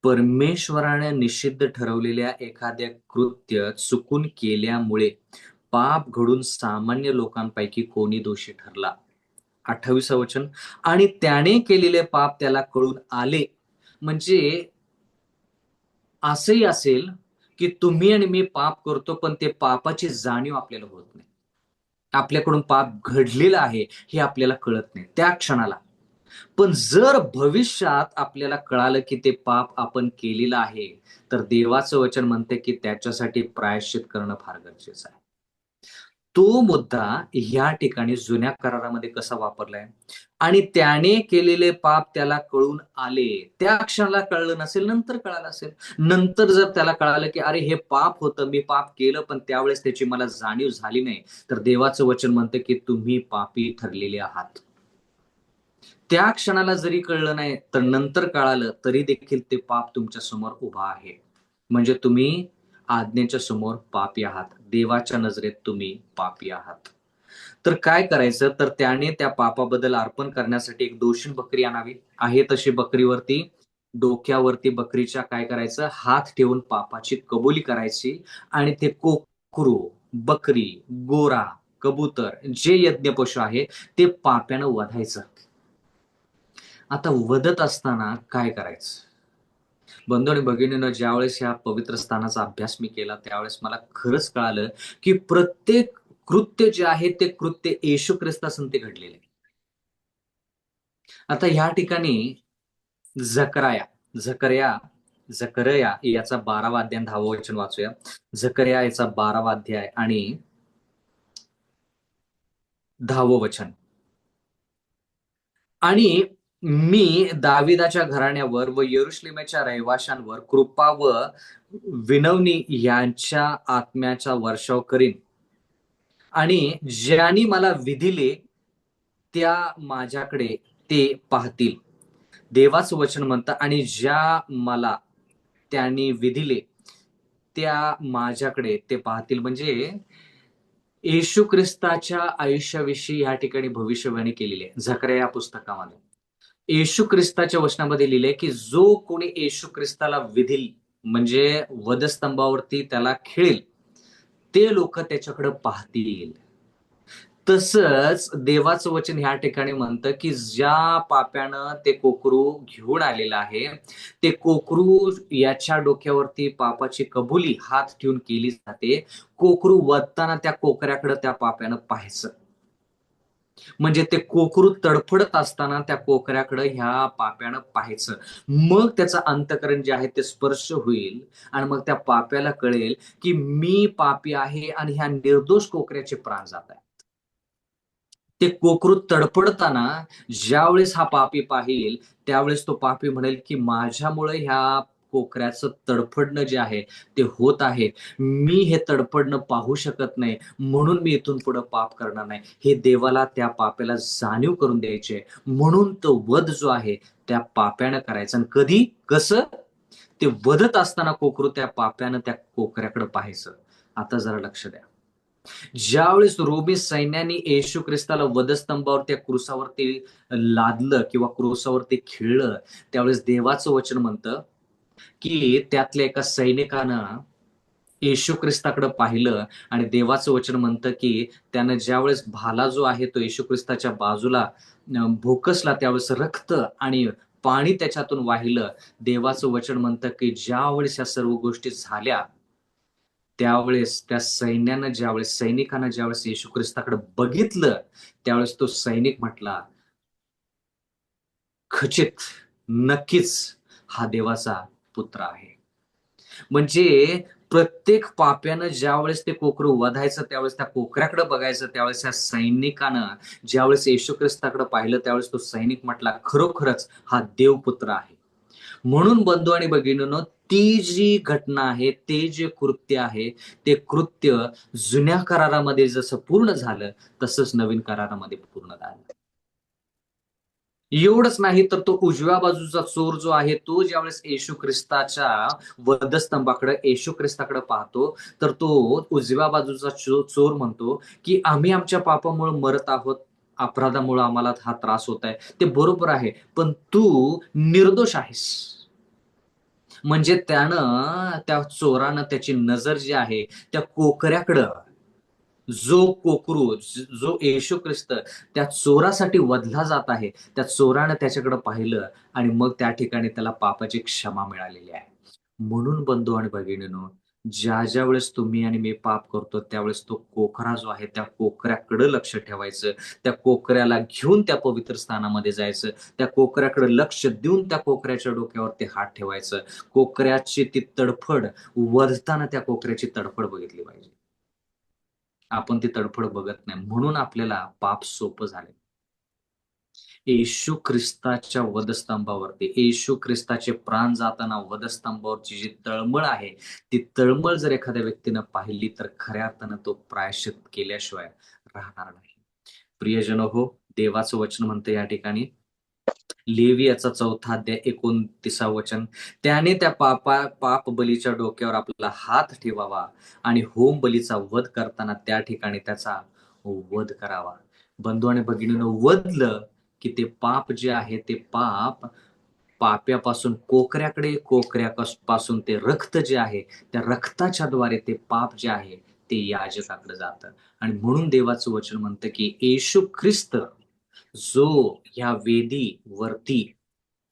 परमेश्वराने निषिद्ध ठरवलेल्या एखाद्या कृत्य चुकून केल्यामुळे पाप घडून सामान्य लोकांपैकी कोणी दोषी ठरला. 28वं वचन, आणि त्याने केलेले पाप त्याला कळून आले. म्हणजे असंही असेल की तुम्ही आणि मी पाप करतो, पण ते पापाची जाणीव आपल्याला होत नाही. आपल्याकडून पाप घडलेलं आहे हे आपल्याला कळत नाही त्या क्षणाला. पण जर भविष्यात आपल्याला कळालं की ते पाप आपण केलेलं आहे, तर देवाचं वचन म्हणते की त्याच्यासाठी प्रायश्चित करणं फार गरजेचं आहे. तो मुद्दा ह्या ठिकाणी जुन्या करारामध्ये कसा वापरलाय, आणि त्याने केलेले पाप त्याला कळून आले. त्या क्षणाला कळलं नसेल, नंतर कळालं असेल. नंतर जर त्याला कळालं की अरे हे पाप होतं, मी पाप केलं, पण त्यावेळेस त्याची मला जाणीव झाली नाही, तर देवाचं वचन म्हणतं की तुम्ही पापी ठरलेले आहात. त्या क्षणाला जरी कळलं नाही, तर नंतर कळालं तरी देखील ते पाप तुमच्या समोर उभा आहे. म्हणजे तुम्ही आज्ञेच्या समोर पापी आहात. देवाच्या नजरेत तुम्ही पापी आहात. तर काय करायचं, तर त्याने त्या पापाबद्दल अर्पण करण्यासाठी एक दोषी बकरी आणावी. आहे तशी बकरीवरती, डोक्यावरती बकरीच्या काय करायचं, हात ठेवून पापाची कबुली करायची. आणि ते कोकरू, बकरी, गोरा, कबूतर, जे यज्ञ पशु आहे ते पाप्यानं वधायचं. आता वधत असताना काय करायचं, बंधू आणि भगिनींनो, ज्यावेळेस या पवित्र स्थानाचा अभ्यास मी केला, त्यावेळेस मला खरंच कळालं की प्रत्येक कृत्य जे आहे ते कृत्य येशू ख्रिस्तासंती घडलेले. आता ह्या ठिकाणी झकरया झकरया याचा 12वा अध्याय 10वं वचन वाचूया. झकरया याचा 12वा अध्याय आणि 10वं वचन. आणि मी दाविदाच्या घराण्यावर व यरुशलेमेच्या रहिवाशांवर कृपा व विनवणी यांच्या आत्म्याचा वर्षाव करीन, आणि ज्यांनी मला विधिले त्या माझ्याकडे ते पाहतील. देवाचं वचन म्हणतं, आणि ज्या मला त्यांनी विधिले त्या माझ्याकडे ते पाहतील. म्हणजे येशू ख्रिस्ताच्या आयुष्याविषयी या ठिकाणी भविष्यवाणी केलेली आहे झकरया या पुस्तकामध्ये. येशू ख्रिस्ताच्या वचनामध्ये लिहिले की जो कोणी येशू ख्रिस्ताला विधील म्हणजे वधस्तंभावरती त्याला खिळेल ते लोक त्याच्याकडे पाहतील. तसंच देवाचं वचन ह्या ठिकाणी म्हणतं की ज्या पाप्यानं ते कोकरू घेऊन आलेलं आहे ते कोकरू याच्या डोक्यावरती पापाची कबुली हात ठेवून केली जाते. कोकरू वधताना त्या कोकऱ्याकडे त्या पाप्यानं पाहायचं. म्हणजे ते कोकरू तडफडत असताना त्या कोकऱ्याकडे ह्या पाप्यानं पाहायचं. मग त्याचं अंतःकरण जे आहे ते स्पर्श होईल आणि मग त्या पाप्याला कळेल की मी पापी आहे आणि ह्या निर्दोष कोकऱ्याचे प्राण जात आहे. ते कोकरू तडफडताना ज्यावेळेस हा पापी पाहिल त्यावेळेस तो पापी म्हणेल की माझ्यामुळे ह्या कोकऱ्याचं तडफडणं जे आहे ते होत आहे. मी हे तडफडणं पाहू शकत नाही म्हणून मी इथून पुढे पाप करणार नाही. हे देवाला त्या पाप्याला जाणीव करून द्यायचे. म्हणून तो वध जो आहे त्या पाप्यानं करायचा. आणि कधी कसं ते वधत असताना कोकरू त्या पाप्यानं त्या कोकऱ्याकडे पाहायचं. आता जरा लक्ष द्या. ज्यावेळेस रोमी सैन्याने येशू ख्रिस्ताला वधस्तंभावर त्या क्रुसावरती लादलं किंवा क्रुसावरती खिळलं त्यावेळेस देवाचं वचन म्हणतं की त्यातल्या एका सैनिकानं येशू ख्रिस्ताकडे पाहिलं आणि देवाचं वचन म्हणतं की त्यानं ज्यावेळेस भाला जो आहे तो येशू ख्रिस्ताच्या बाजूला भोकसला त्यावेळेस रक्त आणि पाणी त्याच्यातून वाहिलं. देवाचं वचन म्हणतं की ज्यावेळेस ह्या सर्व गोष्टी झाल्या त्यावेळेस त्या सैनिकानं ज्यावेळेस येशू ख्रिस्ताकडे बघितलं त्यावेळेस तो सैनिक म्हटला, खचित, नक्कीच हा देवाचा पुत्र आहे. म्हणजे प्रत्येक पाप्यानं ज्यावेळेस ते कोकरू वधायचं त्यावेळेस त्या कोकऱ्याकडे बघायचं. त्यावेळेस त्या सैनिकानं ज्यावेळेस येशू ख्रिस्ताकडे पाहिलं त्यावेळेस तो सैनिक म्हटला, खरोखरच हा देवपुत्र आहे. म्हणून बंधू आणि भगिनींनो, ती जी घटना आहे, ते जे कृत्य आहे, ते कृत्य जुन्या करारामध्ये जसं पूर्ण झालं, तसंच नवीन करारामध्ये पूर्ण झालं. एवढंच नाही तर तो उजव्या बाजूचा चोर जो आहे, तो ज्यावेळेस येशू ख्रिस्ताच्या वधस्तंभाकडे येशू ख्रिस्ताकडे पाहतो, तर तो उजव्या बाजूचा चोर म्हणतो, की आम्ही आमच्या पापामुळे मरत आहोत, अपराधामुळे आम्हाला हा त्रास होत आहे. ते बरोबर आहे, पण तू निर्दोष आहेस. म्हणजे त्या चोरानं त्याची नजर जी आहे त्या कोकऱ्याकडं, जो कोकरू जो येशू ख्रिस्त त्या चोरासाठी वधला जात आहे त्या चोरानं त्याच्याकडे पाहिलं आणि मग त्या ठिकाणी त्याला पापाची क्षमा मिळालेली आहे. म्हणून बंधू आणि भगिनींनो, ज्या वेळेस तुम्ही आणि मी पाप करतो त्यावेळेस तो कोकरा जो आहे त्या कोकऱ्याकडे लक्ष ठेवायचं. त्या कोकऱ्याला घेऊन त्या पवित्र स्थानामध्ये जायचं. त्या कोकऱ्याकडे लक्ष देऊन त्या कोकऱ्याच्या डोक्यावरती हात ठेवायचं. कोकऱ्याची ती तडफड वधताना त्या कोकऱ्याची तडफड बघितली पाहिजे. आपण ती तडफड बघत नाही म्हणून आपल्याला पाप सोपं झाले. येशू ख्रिस्ताच्या वधस्तंभावरती येशू ख्रिस्ताचे प्राण जाताना वधस्तंभावरची जी तळमळ आहे ती तळमळ जर एखाद्या व्यक्तीनं पाहिली तर खऱ्या अर्थानं तो प्रायश्चित केल्याशिवाय राहणार नाही. प्रियजन हो, देवाचं वचन म्हणतं या ठिकाणी लेवियाचा 4था अध्याय 29 वचन, त्याने त्या पाप बलीच्या डोक्यावर आपला हात ठेवावा आणि होम बलीचा वध करताना त्या ठिकाणी त्याचा वध करावा. बंधू आणि भगिनीनं वधलं की ते पाप जे आहे ते पाप्यापासून कोकऱ्यापासून ते रक्त जे आहे त्या रक्ताच्या द्वारे ते पाप जे आहे ते याजकाकडे जातं. आणि म्हणून देवाचं वचन म्हणतं की येशू ख्रिस्त जो ह्या वेदीवरती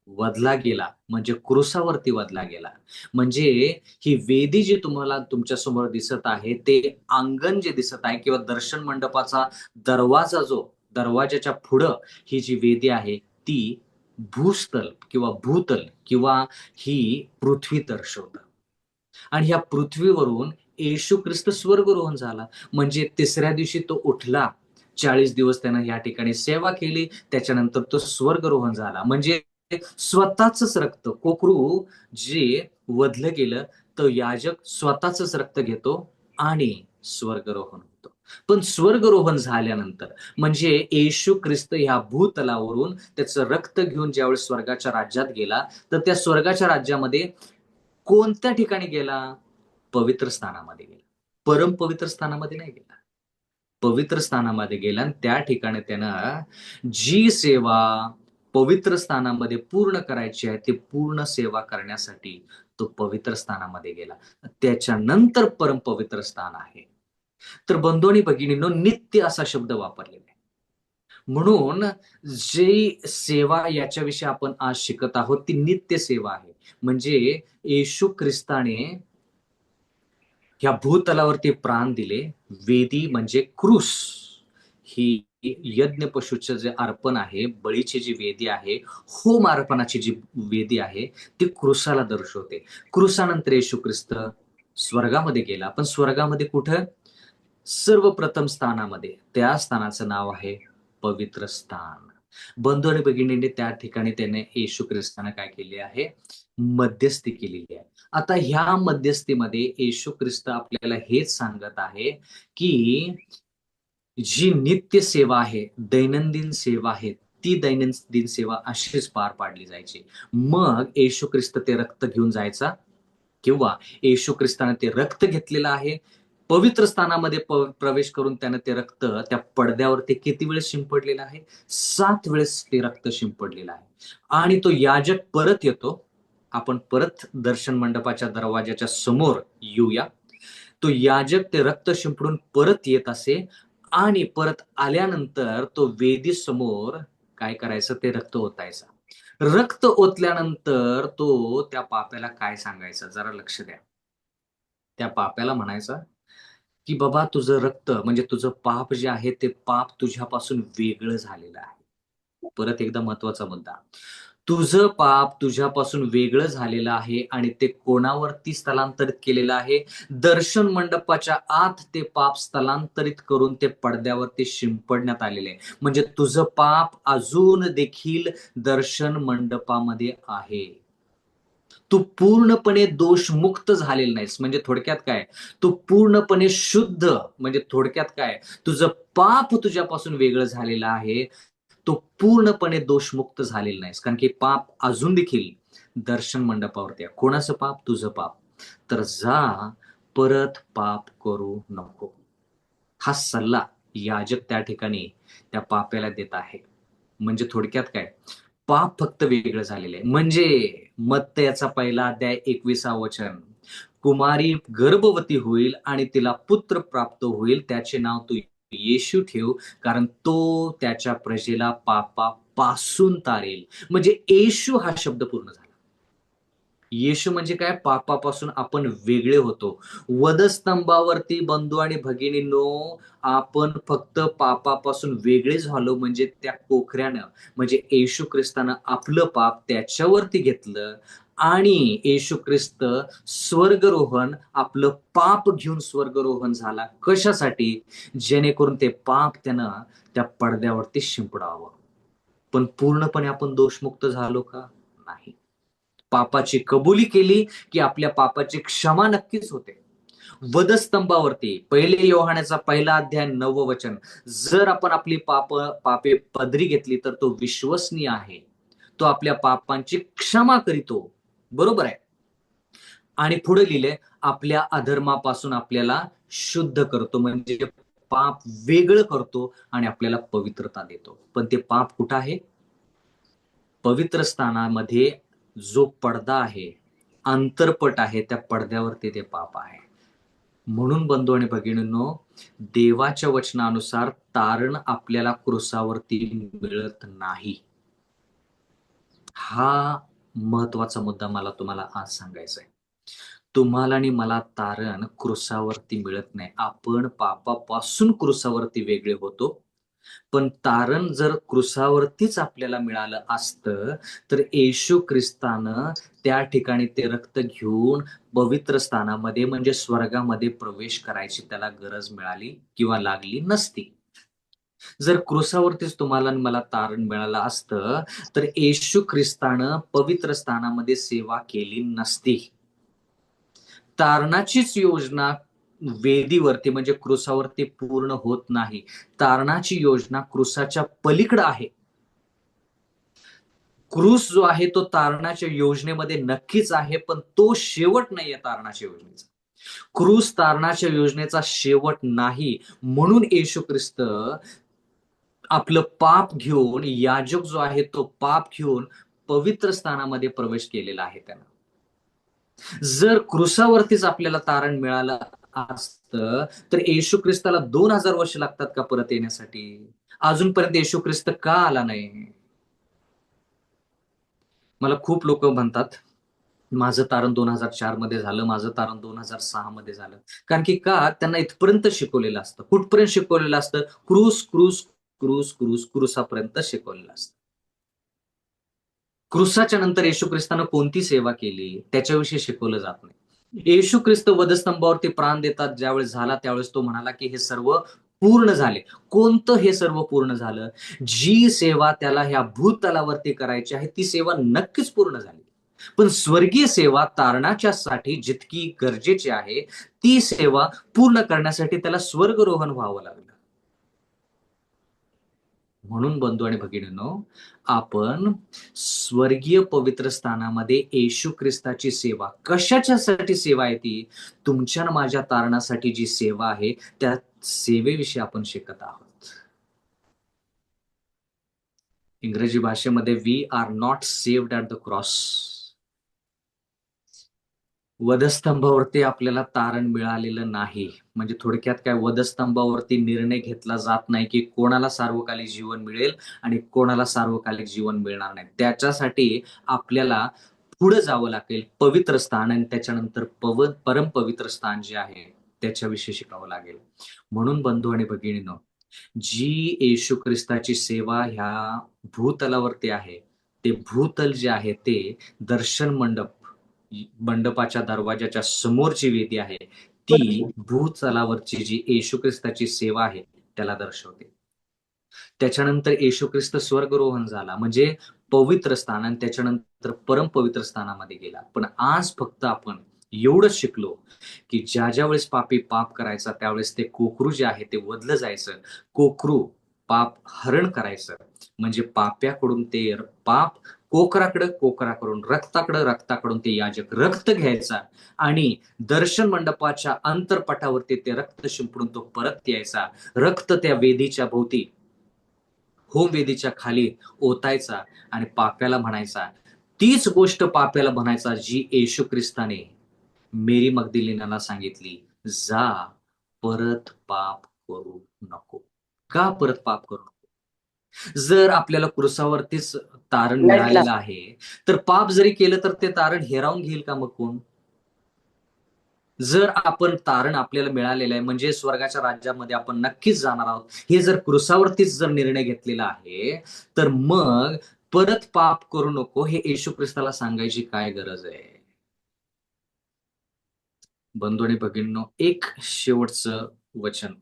वधला गेला म्हणजे क्रुसावरती वधला गेला. म्हणजे ही वेदी जी तुम्हाला तुमच्या समोर दिसत आहे ते अंगण जे दिसत आहे किंवा दर्शन मंडपाचा दरवाजाच्या पुढं ही जी वेदी आहे ती भूस्थल किंवा भूतल किंवा ही पृथ्वी दर्शवतं. आणि ह्या पृथ्वीवरून येशू ख्रिस्त स्वर्गरोहण झाला. म्हणजे तिसऱ्या दिवशी तो उठला. 40 दिवस त्यानं या ठिकाणी सेवा केली. त्याच्यानंतर तो स्वर्गरोहण झाला. म्हणजे स्वतःच रक्त कोकरू जे वधलं गेलं तर याजक स्वतःच रक्त घेतो आणि स्वर्गरोहण होतो. पण स्वर्गरोहण झाल्यानंतर म्हणजे येशू ख्रिस्त ह्या भूतलावरून त्याचं रक्त घेऊन ज्यावेळेस स्वर्गाच्या राज्यात गेला तर त्या स्वर्गाच्या राज्यामध्ये कोणत्या ठिकाणी गेला? पवित्र स्थानामध्ये गेला. परम पवित्र स्थानामध्ये नाही गेला. पवित्र स्थानामध्ये गेला आणि त्या ठिकाणी त्यानं जी सेवा पवित्र स्थानामध्ये पूर्ण करायची आहे, ते पूर्ण सेवा करण्यासाठी तो पवित्र स्थानामध्ये गेला. त्याच्यानंतर परम पवित्र स्थान आहे. तर बंधू आणि भगिनींनो, नित्य असा शब्द वापरलेला आहे. म्हणून जी सेवा याच्याविषयी आपण आज शिकत आहोत ती नित्य सेवा आहे. म्हणजे येशू ख्रिस्ताने ह्या भूतलावरती प्राण दिले. वेदी म्हणजे क्रूस, ही यज्ञ पशूचं जे अर्पण आहे, बळीची जी वेदी आहे, होम अर्पणाची जी वेदी आहे, ती क्रूसाला दर्शवते. क्रूसानंतर येशू ख्रिस्त स्वर्गामध्ये गेला. पण स्वर्गामध्ये कुठं? सर्वप्रथम स्थानामध्ये. त्या स्थानाचं नाव आहे पवित्र स्थान. बंधू आणि भगिनींनी त्या ठिकाणी त्याने येशू ख्रिस्ताने काय केले आहे? मध्यस्थी केलेली आहे. आता ह्या मध्यस्थीमध्ये येशू ख्रिस्त आपल्याला हेच सांगत आहे की जी नित्य सेवा आहे, दैनंदिन सेवा आहे, ती दैनंदिन सेवा अशीच पार पाडली जायची. मग येशू ख्रिस्त ते रक्त घेऊन जायचा किंवा येशू ख्रिस्ताने ते रक्त घेतलेलं आहे, पवित्र स्थानामध्ये प्रवेश करून त्यानं ते रक्त त्या पडद्यावरती किती वेळेस शिंपडलेलं आहे? 7 वेळेस ते रक्त शिंपडलेलं आहे. आणि तो याजक परत येतो. आपण परत दर्शन मंडपाच्या दरवाजाच्या समोर येऊया. तो याजक ते रक्त शिंपडून परत येत असे आणि परत आल्यानंतर तो वेदी समोर काय करायचं? ते रक्त ओतायचा. रक्त ओतल्यानंतर तो त्या पाप्याला काय सांगायचा? जरा लक्ष द्या. त्या पाप्याला म्हणायचा की बाबा, तुझं रक्त म्हणजे तुझं पाप जे आहे ते पाप तुझ्यापासून वेगळं झालेलं आहे. परत एकदा महत्वाचा मुद्दा. तुझं पाप तुझ्यापासून वेगळं झालेलं आहे आणि ते कोणावरती स्थलांतरित केलेलं आहे? दर्शन मंडपाच्या आत ते पाप स्थलांतरित करून ते पडद्यावरती शिंपडण्यात आलेले आहे. म्हणजे तुझं पाप अजून देखील दर्शन मंडपामध्ये आहे. तू पूर्णपणे दोषमुक्त झालेला नाहीस. म्हणजे थोडक्यात काय? तू पूर्णपणे शुद्ध, म्हणजे थोडक्यात काय? तुझं पाप तुझ्यापासून वेगळं झालेलं आहे. तो पूर्णपणे दोषमुक्त झालेला नाहीस. कारण की पाप अजून देखील दर्शन मंडपावरती आहे. कोणाचं पाप? तुझं पाप. तर जा, परत पाप करू नको. हा सल्ला याजक त्या ठिकाणी त्या पाप्याला देत आहे. म्हणजे थोडक्यात काय? पाप फक्त वेगळं झालेलं आहे. म्हणजे मत्तयाचा पहिला अध्याय 21 वचन, कुमारी गर्भवती होईल आणि तिला पुत्र प्राप्त होईल, त्याचे नाव तू येशू ठेव, कारण तो त्याच्या प्रजेला पापापासून तारेल. म्हणजे येशू हा शब्द पूर्ण झाला. येशू म्हणजे काय? पापापासून आपण वेगळे होतो. वधस्तंभावरती बंधू आणि भगिनींनो, आपण फक्त पापापासून वेगळे झालो म्हणजे त्या कोखऱ्यानं, म्हणजे येशू ख्रिस्तानं आपलं पाप त्याच्यावरती घेतलं आणि येशू ख्रिस्त स्वर्गरोहण, आपलं पाप घेऊन स्वर्गरोहण झाला. कशासाठी? जेणेकरून ते पाप त्यानं त्या पडद्यावरती शिंपडावं. पण पूर्णपणे आपण दोषमुक्त झालो का? नाही. पापाची कबुली केली की आपल्या पापाची क्षमा नक्कीच होते. वधस्तंभावरती पहिले योहानाचा पहिला अध्याय 9 वचन, जर आपण आपली पापे पदरी घेतली तर तो विश्वसनीय आहे, तो आपल्या पापांची क्षमा करीतो. बरोबर आहे. आणि पुढे लिहिले, आपल्या अधर्मापासून आपल्याला शुद्ध करतो, म्हणजे पाप वेगळं करतो आणि आपल्याला पवित्रता देतो. पण ते पाप कुठं आहे? पवित्र स्थानामध्ये जो पडदा आहे, अंतरपट आहे, त्या पडद्यावरती ते पाप आहे. म्हणून बंधू आणि भगिनींनो, देवाच्या वचनानुसार तारण आपल्याला क्रूसावरती मिळत नाही. हा महत्वाचा मुद्दा मला तुम्हाला आज सांगायचा आहे. तुम्हाला आणि मला तारण क्रूसावरती मिळत नाही. आपण पापापासून क्रूसावरती वेगळे होतो. पण तारण जर क्रूसावरतीच आपल्याला मिळालं असतं, तर येशू ख्रिस्तानं त्या ठिकाणी ते रक्त घेऊन पवित्र स्थानामध्ये म्हणजे स्वर्गामध्ये प्रवेश करायची त्याला गरज मिळाली किंवा लागली नसती. जर क्रूसावरतीच तुम्हाला आणि मला तारण मिळालं असतं, तर येशू ख्रिस्तानं पवित्र स्थानामध्ये सेवा केली नसती. तारणाचीच योजना वेदीवरती म्हणजे क्रूसावरती पूर्ण होत नाही. तारणाची योजना क्रूसाच्या पलीकडे आहे. क्रूस जो आहे तो तारणाच्या योजनेमध्ये नक्कीच आहे, पण तो शेवट नाहीये तारणाच्या योजनेचा. क्रूस तारणाच्या योजनेचा शेवट नाही, म्हणून येशू ख्रिस्त आपलं पाप घेऊन, याजक जो आहे तो पाप घेऊन पवित्र स्थानामध्ये प्रवेश केलेला आहे त्यानं. जर क्रुसावरतीच आपल्याला तारण मिळालं असतं तर येशू ख्रिस्ताला 2000 वर्ष लागतात का परत येण्यासाठी? अजूनपर्यंत येशू ख्रिस्त का आला नाही? मला खूप लोक म्हणतात, माझं तारण 2004 मध्ये झालं, माझं तारण 2006 मध्ये झालं. कारण की का त्यांना इथपर्यंत शिकवलेलं असतं. कुठपर्यंत शिकवलेलं असतं? क्रूस क्रूस क्रूस क्रूस क्रूसापर्यंत शिकवलेलं असतं. क्रुसाच्या नंतर येशू ख्रिस्तानं कोणती सेवा केली त्याच्याविषयी शिकवलं जात नाही. येशू ख्रिस्त वधस्तंभावरती प्राण देतात ज्यावेळेस झाला, त्यावेळेस तो म्हणाला की हे सर्व पूर्ण झाले. कोणतं हे सर्व पूर्ण झालं? जी सेवा त्याला ह्या भूतलावरती करायची आहे ती सेवा नक्कीच पूर्ण झाली. पण स्वर्गीय सेवा तारणाच्यासाठी जितकी गरजेची आहे ती सेवा पूर्ण करण्यासाठी त्याला स्वर्गरोहण व्हावं लागलं. म्हणून बंधू आणि भगिनींनो, आपण स्वर्गीय पवित्र स्थानामध्ये येशू ख्रिस्ताची सेवा, कशाच्यासाठी सेवा आहे ती? तुमच्या आणि माझ्या तारणासाठी जी सेवा आहे त्या सेवेविषयी आपण शिकत आहोत. इंग्रजी भाषेमध्ये we are not saved at the cross. वधस्तंभावरती आपल्याला तारण मिळालेलं नाही. म्हणजे थोडक्यात काय, वधस्तंभावरती निर्णय घेतला जात नाही की कोणाला सार्वकालिक जीवन मिळेल आणि कोणाला सार्वकालिक जीवन मिळणार नाही. त्याच्यासाठी आपल्याला पुढे जावं लागेल, पवित्र स्थान, आणि त्याच्यानंतर परमपवित्र स्थान जे आहे त्याच्याविषयी शिकावं लागेल. म्हणून बंधू आणि भगिनींनो, जी येशू ख्रिस्ताची सेवा ह्या भूतलावरती आहे, ते भूतल जे आहे ते दर्शन मंडप, मंडपाच्या दरवाजाच्या समोरची वेदी आहे, ती भूतलावरची जी येशू ख्रिस्ताची सेवा आहे त्याला दर्शवते. त्याच्यानंतर येशू ख्रिस्त स्वर्गरोहण झाला म्हणजे पवित्र स्थान, आणि त्याच्यानंतर परमपवित्र स्थानामध्ये गेला. पण आज फक्त आपण एवढंच शिकलो की ज्या वेळेस पापी पाप करायचा त्यावेळेस ते कोकरू जे आहे ते वधलं जायचं. कोकरू पाप हरण करायचं म्हणजे पाप्याकडून ते पाप कोकराकडं, कोकराकडून रक्ताकडं, रक्ताकडून ते याजक रक्त घ्यायचा आणि दर्शन मंडपाच्या अंतरपटावरती ते रक्त शिंपडून तो परत यायचा. रक्त त्या वेदीच्या भोवती, होम वेदीच्या खाली ओतायचा आणि पाप्याला म्हणायचा, तीच गोष्ट पाप्याला म्हणायचा जी येशू ख्रिस्ताने मेरी मगदलिनीला सांगितली, जा, परत पाप करू नको. का परत पाप करू नको? जर आपल्याला क्रुसावरतीच तारण मिळालेलं आहे तर पाप जरी केलं तर ते तारण हिरावून घेईल का मग कोण? जर आपण तारण आपल्याला मिळालेलं आहे म्हणजे स्वर्गाच्या राज्यामध्ये आपण नक्कीच जाणार आहोत, हे जर क्रुसावरतीच जर निर्णय घेतलेला आहे, तर मग परत पाप करू नको हे येशू ख्रिस्ताला सांगायची काय गरज आहे? बंधू आणि भगिनींनो, एक शेवटचं वचन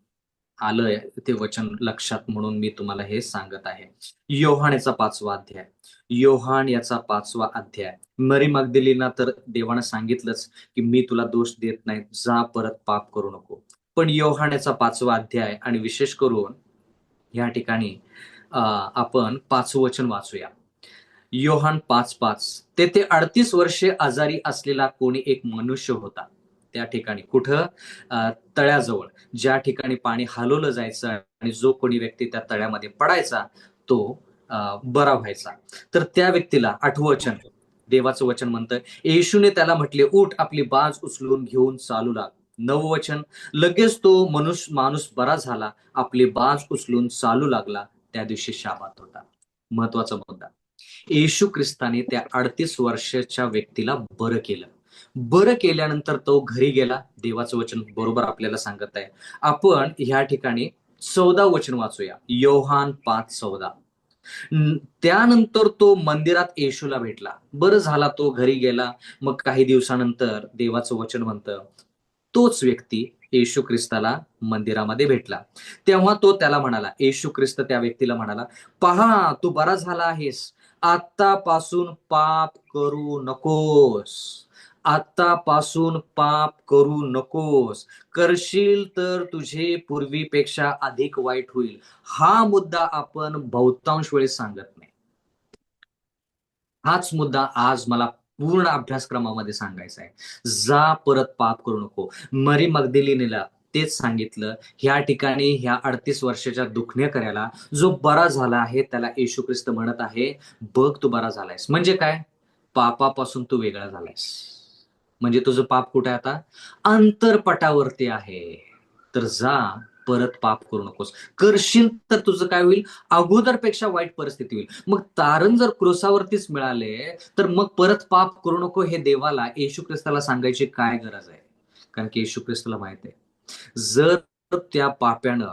आलंय, ते वचन लक्षात म्हणून मी तुम्हाला हे सांगत आहे. योहान याचा 5वा अध्याय. योहान याचा 5वा अध्याय. मरी मगदलीना तर देवानं सांगितलंच की मी तुला दोष देत नाही, जा, परत पाप करू नको. पण योहान याचा 5वा अध्याय आणि विशेष करून या ठिकाणी आपण 5वं वचन वाचूया. योहान 5:5. तेथे 38 वर्षे आजारी असलेला कोणी एक मनुष्य होता. त्या ठिकाणी कुठं? तळ्याजवळ, ज्या ठिकाणी पाणी हलवलं जायचं आणि जो कोणी व्यक्ती त्या तळ्यामध्ये पडायचा तो बरा व्हायचा. तर त्या व्यक्तीला 8वं वचन, देवाचं वचन म्हणतं, येशूने त्याला म्हटले, उठ, आपली बाज उचलून घेऊन चालू लाग. 9वं वचन, लगेच तो माणूस बरा झाला, आपली बाज उचलून चालू लागला. त्या दिवशी शाबात होता. महत्वाचा मुद्दा, येशू ख्रिस्ताने त्या 38 वर्षाच्या व्यक्तीला बरं केलं. बरं केल्यानंतर तो घरी गेला. देवाचं वचन बरोबर आपल्याला सांगत आहे. आपण ह्या ठिकाणी 14 वचन वाचूया. योहान 5:14. त्यानंतर तो मंदिरात येशूला भेटला. बरं झाला, तो घरी गेला. मग काही दिवसानंतर देवाचं वचन म्हणतं, तोच व्यक्ती येशू ख्रिस्ताला मंदिरामध्ये भेटला. तेव्हा तो त्याला म्हणाला, येशू ख्रिस्त त्या व्यक्तीला म्हणाला, पहा, तू बरा झाला आहेस. आतापासून पाप करू नकोस. आतापासून पाप करू नकोस. करशील तर तुझे पूर्वीपेक्षा अधिक वाईट होईल. हा मुद्दा आपण बहुतांश वेळेस सांगत नाही. हाच मुद्दा आज मला पूर्ण अभ्यासक्रमामध्ये सांगायचं आहे. जा परत पाप करू नको. मरी मगदलिनीला तेच सांगितलं. ह्या ठिकाणी ह्या 38 वर्षाच्या दुखणेकऱ्याला जो बरा झाला आहे त्याला येशू ख्रिस्त म्हणत आहे, बघ तू बरा झालायस. म्हणजे काय? पापापासून तू वेगळा झालायस. म्हणजे तुझं पाप कुठे आता? अंतरपटावरती आहे. तर जा, परत पाप करू नकोस. करशील तर तुझं काय होईल? अगोदरपेक्षा वाईट परिस्थिती होईल. मग तारण जर क्रुसावरतीच मिळाले, तर मग परत पाप करू नको हे देवाला, येशू ख्रिस्ताला सांगायची काय गरज आहे? कारण की येशू ख्रिस्ताला माहित आहे, जर त्या पाप्यानं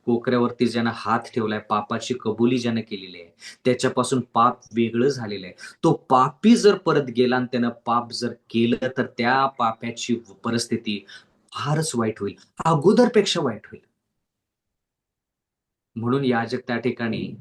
कोकऱ्यावरती ज्यानं हात ठेवलाय, पापाची कबुली ज्यानं केलेली आहे, त्याच्यापासून पाप वेगळं झालेलं आहे. तो पापी जर परत गेला आणि त्यानं पाप जर केलं, तर त्या पाप्याची परिस्थिती फारच वाईट होईल. अगोदरपेक्षा वाईट होईल. म्हणून याजक त्या ठिकाणी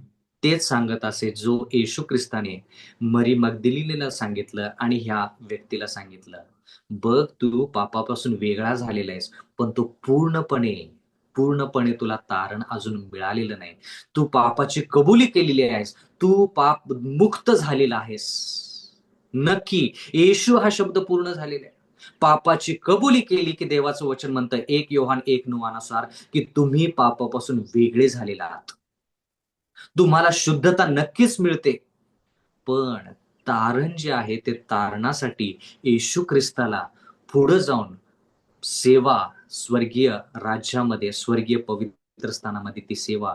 तेच सांगत असे, जो येशू ख्रिस्ताने मरी मगदलिनीला सांगितलं आणि ह्या व्यक्तीला सांगितलं. बघ, तू पापापासून वेगळा झालेला आहेस, पण तू पूर्णपणे तुला तारण अजून मिळालेलं नाही. तू पापाची कबुली केलेली आहेस. तू पाप मुक्त झालेला आहेस. नक्की येशू हा शब्द पूर्ण झालेला आहे. पापाची कबुली केली की देवाचं वचन म्हणतं 1 योहान 1:9 नुसार की तुम्ही पापापासून वेगळे झालेला आहात. तुम्हाला शुद्धता नक्कीच मिळते. पण तारण जे आहे ते तारणासाठी येशू ख्रिस्ताला पुढे जाऊन सेवा, स्वर्गीय राज्यामध्ये, स्वर्गीय पवित्र स्थानामध्ये ती सेवा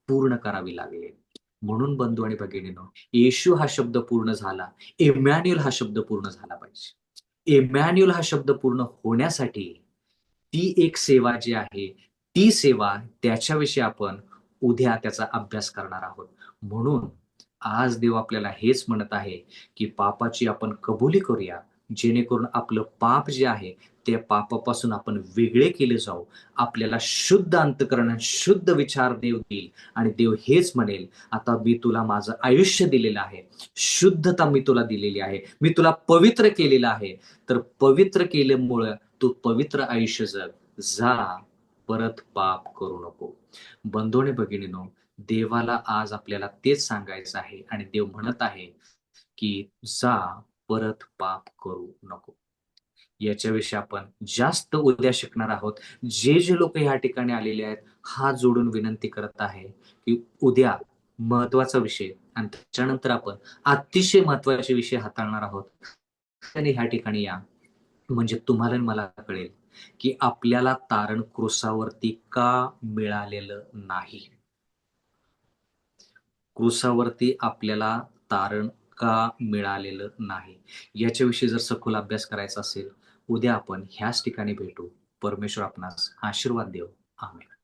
पूर्ण करावी लागेल. म्हणून बंधू आणि भगिनींनो, येशू हा शब्द पूर्ण झाला. इमॅन्युअल हा शब्द पूर्ण झाला पाहिजे. इमॅन्युअल हा शब्द पूर्ण होण्यासाठी ती एक सेवा जी आहे, ती सेवा त्याच्याविषयी आपण उद्या त्याचा अभ्यास करणार आहोत. म्हणून आज देव आपल्याला हेच म्हणत आहे, की पापाची आपण कबुली करूया, जेणेकरून आपलं पाप जे आहे, त्या पापापासून आपण वेगळे केले जाऊ. आपल्याला शुद्ध अंतःकरण, शुद्ध विचार देव देईल आणि देव हेच म्हणेल, "आता मी तुला माझं आयुष्य दिलेलं आहे. शुद्धता मी तुला दिलेली आहे. मी तुला पवित्र केलेलं आहे. तर पवित्र केल्यामुळं तू पवित्र आयुष्य जग. जा, परत पाप करू नको." बंधू आणि भगिनीनो, देवाला आज आपल्याला तेच सांगायचं आहे आणि देव म्हणत आहे, की जा, परत पाप करू नको. याच्याविषयी आपण जास्त उद्या शिकणार आहोत. जे लोक ह्या ठिकाणी आलेले आहेत, हात जोडून विनंती करत आहे, की उद्या महत्वाचा विषय आणि त्याच्यानंतर आपण अतिशय महत्वाचे विषय हाताळणार आहोत. आणि ह्या ठिकाणी या. म्हणजे तुम्हाला आणि मला कळेल, की आपल्याला तारण क्रुसावरती का मिळालेलं नाही. क्रुसावरती आपल्याला तारण का मिळालेलं नाही. याच्याविषयी जर सखोल अभ्यास करायचा असेल, उद्या आपण ह्याच ठिकाणी भेटू. परमेश्वर आपणास आशीर्वाद देवो. आमेन.